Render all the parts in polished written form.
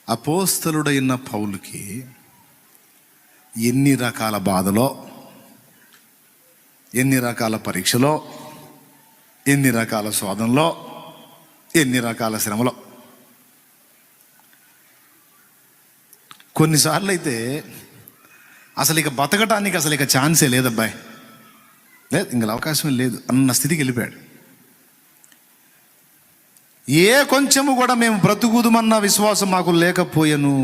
అపోస్తలుడైన పౌలుకి ఎన్ని రకాల బాధలో, ఎన్ని రకాల పరీక్షలో, ఎన్ని రకాల శోధనలో, ఎన్ని రకాల శ్రమలో. కొన్నిసార్లు అయితే అసలు ఇక బతకటానికి అసలు ఇక ఛాన్సే లేదబ్బాయి, లేదు ఇంక అవకాశం లేదు అన్న స్థితికి వెళ్ళిపోయాడు. ఏ కొంచెము కూడా మేము బ్రతుకుదుమన్న విశ్వాసం మాకు లేకపోయాను.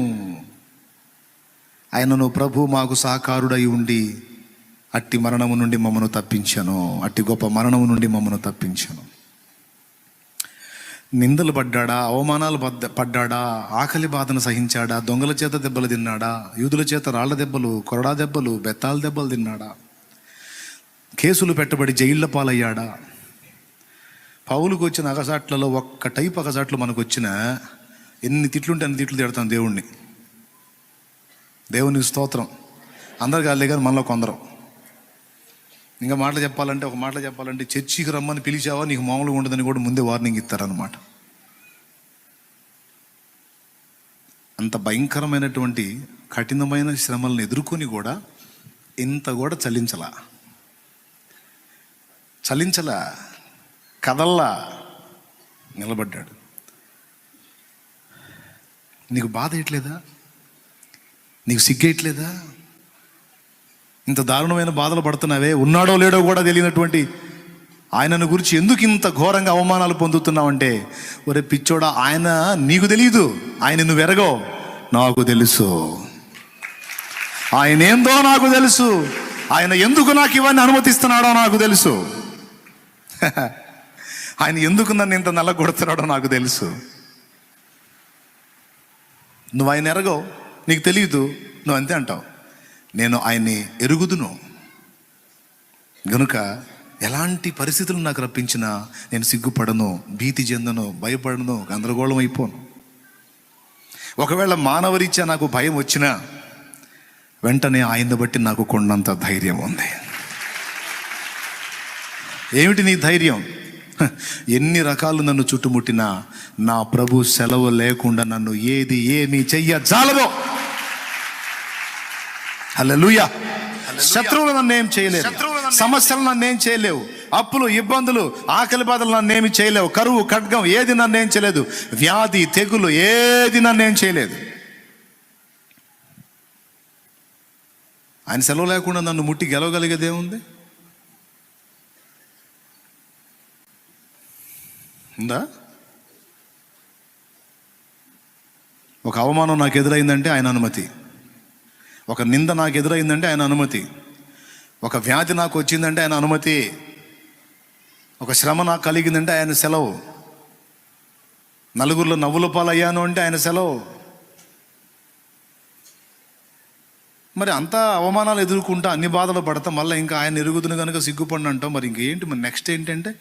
ఆయనను ప్రభు మాకు సహకారుడై ఉండి అట్టి మరణము నుండి మమ్మను తప్పించను, అట్టి గొప్ప మరణము నుండి మమ్మను తప్పించను. నిందలు పడ్డాడా, అవమానాలు పడ్డాడా, ఆకలి బాధను సహించాడా, దొంగల చేత దెబ్బలు తిన్నాడా, యూదుల చేత రాళ్ల దెబ్బలు, కొరడా దెబ్బలు, బెత్తాల దెబ్బలు తిన్నాడా, కేసులు పెట్టబడి జైళ్ళ పాలయ్యాడా. పౌలుకు వచ్చిన అగసాట్లలో ఒక్క టైప్ అగసాట్లు మనకు వచ్చిన ఎన్ని తిట్లుంటే అన్ని తిట్లు తిడతాం దేవుణ్ణి. దేవునికి స్తోత్రం. అందరు కాదులే కానీ మనలో కొందరు. ఇంకా ఒక మాటలు చెప్పాలంటే చర్చికి రమ్మని పిలిచావా నీకు మామూలుగా ఉండదని కూడా ముందే వార్నింగ్ ఇస్తారనమాట. అంత భయంకరమైనటువంటి కఠినమైన శ్రమలను ఎదుర్కొని కూడా ఇంత కూడా చలించలా కదల్లా నిలబడ్డాడు. నీకు బాధ ఎట్లేదా? నీకు సిగ్గేయట్లేదా? ఇంత దారుణమైన బాధలు పడుతున్నావే, ఉన్నాడో లేడో కూడా తెలియనటువంటి ఆయనను గురించి ఎందుకు ఇంత ఘోరంగా అవమానాలు పొందుతున్నావంటే, ఒరే పిచ్చోడా, ఆయన నీకు తెలియదు, ఆయన నువ్వు ఎరగో, నాకు తెలుసు. ఆయన ఏందో నాకు తెలుసు, ఆయన ఎందుకు నాకు ఇవన్నీ అనుమతిస్తున్నాడో నాకు తెలుసు, ఆయన ఎందుకు నన్ను ఇంత నల్లగొడుతున్నాడో నాకు తెలుసు. నువ్వు ఆయన ఎరగో, నీకు తెలియదు, నువ్వు అంతే అంటావు. నేను ఆయన్ని ఎరుగుదును గనుక ఎలాంటి పరిస్థితులు నాకు రప్పించినా నేను సిగ్గుపడను, భీతి చెందను, భయపడను, గందరగోళం అయిపోను. ఒకవేళ మానవరీత్యా నాకు భయం వచ్చినా వెంటనే ఆయన్ని బట్టి నాకు కొండంత ధైర్యం ఉంది. ఏమిటి నీ ధైర్యం? ఎన్ని రకాలు నన్ను చుట్టుముట్టినా నా ప్రభు సెలవు లేకుండా నన్ను ఏమీ చెయ్యజాలదో. హల్లెలూయా. శత్రువులు నన్ను ఏం చేయలేవు, సమస్యలు నన్ను ఏం చేయలేవు, అప్పులు, ఇబ్బందులు, ఆకలి బాధలు నన్ను ఏమి చేయలేవు, కరువు, ఖడ్గం ఏది నన్ను ఏం చేయలేదు, వ్యాధి, తెగులు ఏది నన్ను ఏం చేయలేదు. ఆయన సెలవు లేకుండా నన్ను ముట్టి గెలవగలిగేదేముంది? ఉందా? ఒక అవమానం నాకు ఎదురైందంటే ఆయన అనుమతి, ఒక నింద నాకు ఎదురైందంటే ఆయన అనుమతి, ఒక వ్యాధి నాకు వచ్చిందంటే ఆయన అనుమతి, ఒక శ్రమ నాకు కలిగిందంటే ఆయన సెలవు, నలుగురిలో నవ్వుల పాలయ్యాను అంటే ఆయన సెలవు. మరి అంతా అవమానాలు ఎదుర్కొంటా, అన్ని బాధలు పడతా, మళ్ళీ ఇంకా ఆయన ఎరుగుతున్న కనుక సిగ్గుపడిన అంటాం. మరి ఇంకేంటి, మరి నెక్స్ట్ ఏంటంటే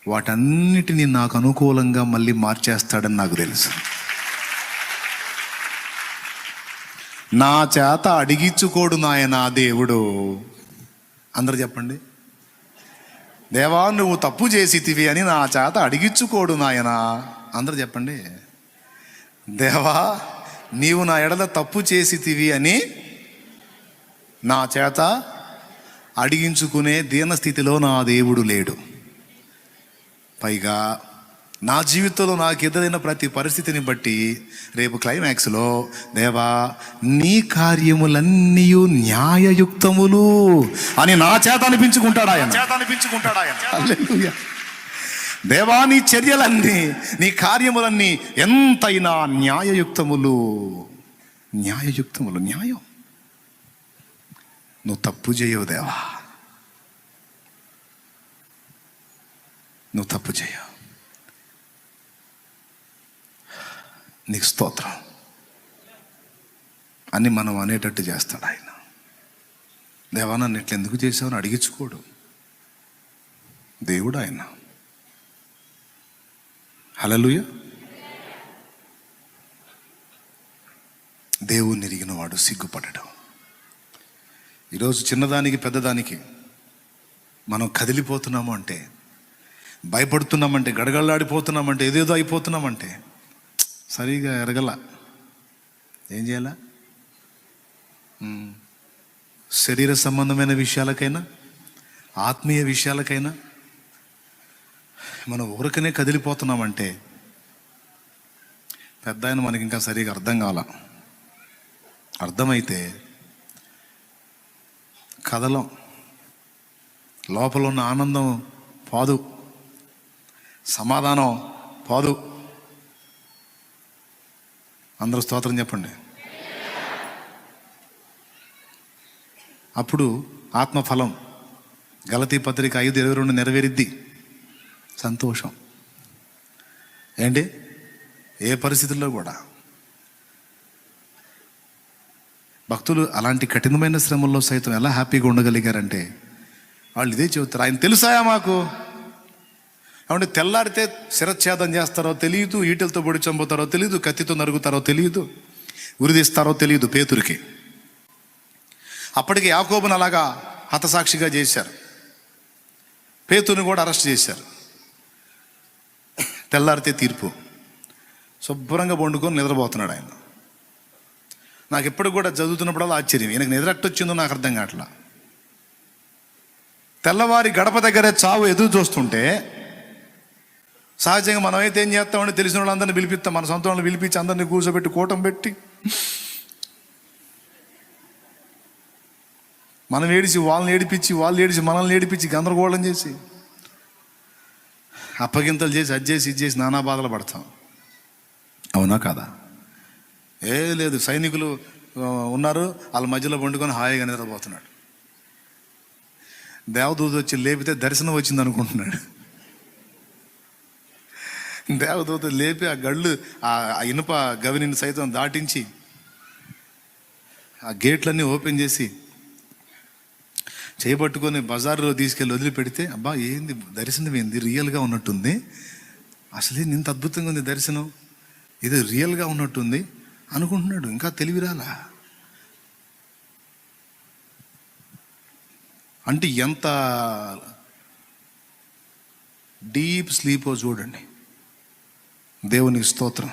వాటన్నిటినీ నాకు అనుకూలంగా మళ్ళీ మార్చేస్తాడని నాకు తెలుసు. నా చేత అడిగించుకోడు నాయనా దేవుడు. అందరు చెప్పండి, దేవా నువ్వు తప్పు చేసితివి అని నా చేత అడిగించుకోడు నాయనా. అందరు చెప్పండి, దేవా నీవు నా ఎడల తప్పు చేసితివి అని నా చేత అడిగించుకునే దీనస్థితిలో నా దేవుడు లేడు. పైగా నా జీవితంలో నాకు ఎదురైన ప్రతి పరిస్థితిని బట్టి రేపు క్లైమాక్స్లో దేవా నీ కార్యములన్నీ న్యాయయుక్తములు అని నా చేత అనిపించుకుంటాడు ఆయన. హల్లెలూయా. దేవా నీ చర్యలన్నీ, నీ కార్యములన్నీ ఎంతైనా న్యాయయుక్తములు. న్యాయం. నువ్వు తప్పు చేయవు దేవా, నువ్వు తప్పు చేయవు. నీకు స్తోత్రం అని మనం అనేటట్టు చేస్తాడు ఆయన. దేవా నన్ను ఇట్లా ఎందుకు చేసావని అడిగించుకోడు దేవుడు ఆయన. హల్లెలూయా. దేవుణ్ణి ఎరిగిన వాడు సిగ్గుపడడం. ఈరోజు చిన్నదానికి పెద్దదానికి మనం కదిలిపోతున్నాము అంటే భయపడుతున్నామంటే, గడగడలాడిపోతున్నామంటే, ఏదేదో అయిపోతున్నామంటే సరిగా ఎరగల. ఏం చేయాలా? శరీర సంబంధమైన విషయాలకైనా ఆత్మీయ విషయాలకైనా మనం ఊరకనే కదిలిపోతున్నామంటే పెద్ద ఆయన మనకి ఇంకా సరిగా అర్థం కావాల. అర్థమైతే కదలం, లోపల ఉన్న ఆనందం పోదు, సమాధానం పోదు. అందరూ స్తోత్రం చెప్పండి. అప్పుడు ఆత్మఫలం గలతీ పత్రిక 5:22 నెరవేరిద్ది. సంతోషం. ఏంటి? ఏ పరిస్థితుల్లో కూడా భక్తులు అలాంటి కఠినమైన శ్రమల్లో సైతం ఎలా హ్యాపీగా ఉండగలిగారంటే వాళ్ళు ఇదే చెబుతారు, ఆయన తెలుసాయా మాకు. కాబట్టి తెల్లారితే శిరచ్ఛేదం చేస్తారో తెలియదు, ఈటెలతో పొడి చంపుతారో తెలియదు, కత్తితో నరుగుతారో తెలియదు, ఉరిదిస్తారో తెలియదు పేతురికి. అప్పటికి యాకోబుని అలాగా హతసాక్షిగా చేశారు, పేతుని కూడా అరెస్ట్ చేశారు. తెల్లారితే తీర్పు. శుభ్రంగా వండుకొని నిద్రపోతున్నాడు ఆయన. నాకు ఎప్పుడు కూడా చదువుతున్నప్పుడల్లా ఆశ్చర్యం, ఈయనకు నిద్రట్టొచ్చిందో నాకు అర్థం కావట్లా. తెల్లవారి గడప దగ్గరే చావు ఎదురు చూస్తుంటే సహజంగా మనమైతే ఏం చేస్తామంటే తెలిసిన వాళ్ళందరినీ పిలిపిస్తాం, మన సొంత వాళ్ళని పిలిపించి అందరినీ కూర్చోబెట్టి కూటం పెట్టి మనం ఏడిచి వాళ్ళని ఏడిపించి, వాళ్ళు ఏడిచి మనల్ని ఏడిపించి గందరగోళం చేసి అప్పగింతలు చేసి అది చేసి ఇది చేసి నానా బాధలు పడతాం. అవునా కాదా? ఏ లేదు, సైనికులు ఉన్నారు, వాళ్ళ మధ్యలో వండుకొని హాయిగా నిద్రపోతున్నాడు. దేవదూత వచ్చి లేపితే దర్శనం వచ్చింది అనుకుంటున్నాడు. దేవదూత లేపి ఆ గళ్ళు ఆ ఇనుప గవిని సైతం దాటించి ఆ గేట్లన్నీ ఓపెన్ చేసి చేయబట్టుకొని బజార్లో తీసుకెళ్ళి వదిలిపెడితే, అబ్బా ఏంది దర్శనం, ఏంది రియల్గా ఉన్నట్టుంది, అసలే ఇంత అద్భుతంగా ఉంది దర్శనం, ఇది రియల్గా ఉన్నట్టుంది అనుకుంటున్నాడు. ఇంకా తెలివిరాలా అంటే ఎంత డీప్ స్లీపో చూడండి. దేవునికి స్తోత్రం.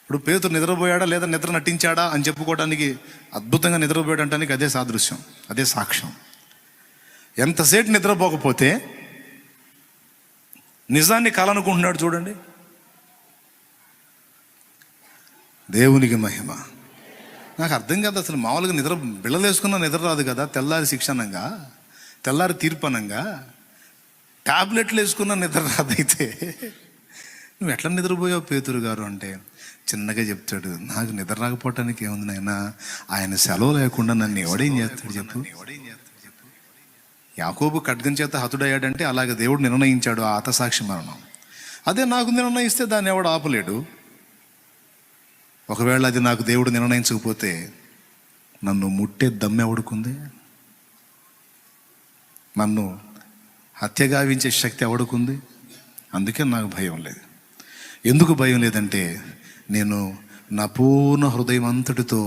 ఇప్పుడు పేతురు నిద్రపోయాడా లేదా నిద్ర నటించాడా అని చెప్పుకోవడానికి, అద్భుతంగా నిద్రపోయాడు అంటానికి అదే సాదృశ్యం, అదే సాక్ష్యం. ఎంతసేపు నిద్రపోకపోతే నిజాన్ని కలనుకుంటున్నాడు చూడండి. దేవునికి మహిమ. నాకు అర్థం కాదు అసలు, మామూలుగా నిద్ర బిళ్ళలేసుకున్నా నిద్ర రాదు కదా, తెల్లారి శిక్షణంగా, తెల్లారి తీర్పనంగా, టాబ్లెట్లు వేసుకున్నా నిద్ర రాదైతే నువ్వు ఎట్లా నిద్రపోయావు పేతురు గారు అంటే చిన్నగా చెప్తాడు, నాకు నిద్ర రాకపోవటానికి ఏముంది నాయనా, ఆయన సెలవు లేకుండా నన్ను ఎవడేం చేస్తాడు చెప్పు. యాకోబు ఖడ్గం చేత హతుడయ్యాడంటే అలాగే దేవుడు నిర్ణయించాడు ఆ హతసాక్షి మరణం. అదే నాకు నిర్ణయిస్తే దాన్ని ఎవడు ఆపలేడు. ఒకవేళ అది నాకు దేవుడు నిర్ణయించకపోతే నన్ను ముట్టే దమ్మెవడుకుంది, నన్ను హత్య గావించే శక్తి ఎవడుకుంది. అందుకే నాకు భయం లేదు. ఎందుకు భయం లేదంటే నేను నా పూర్ణ హృదయం అంతటితో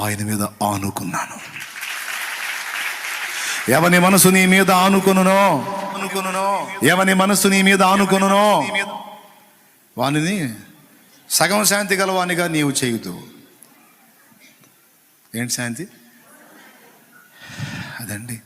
ఆయన మీద ఆనుకున్నాను. ఎవని మనసు నీ మీద ఆనుకొనునో, ఎవని మనసు నీ మీద ఆనుకొనునో వానిని సగం శాంతి గలవానిగా నీవు చేయుదు. ఏంటి శాంతి? అదండి.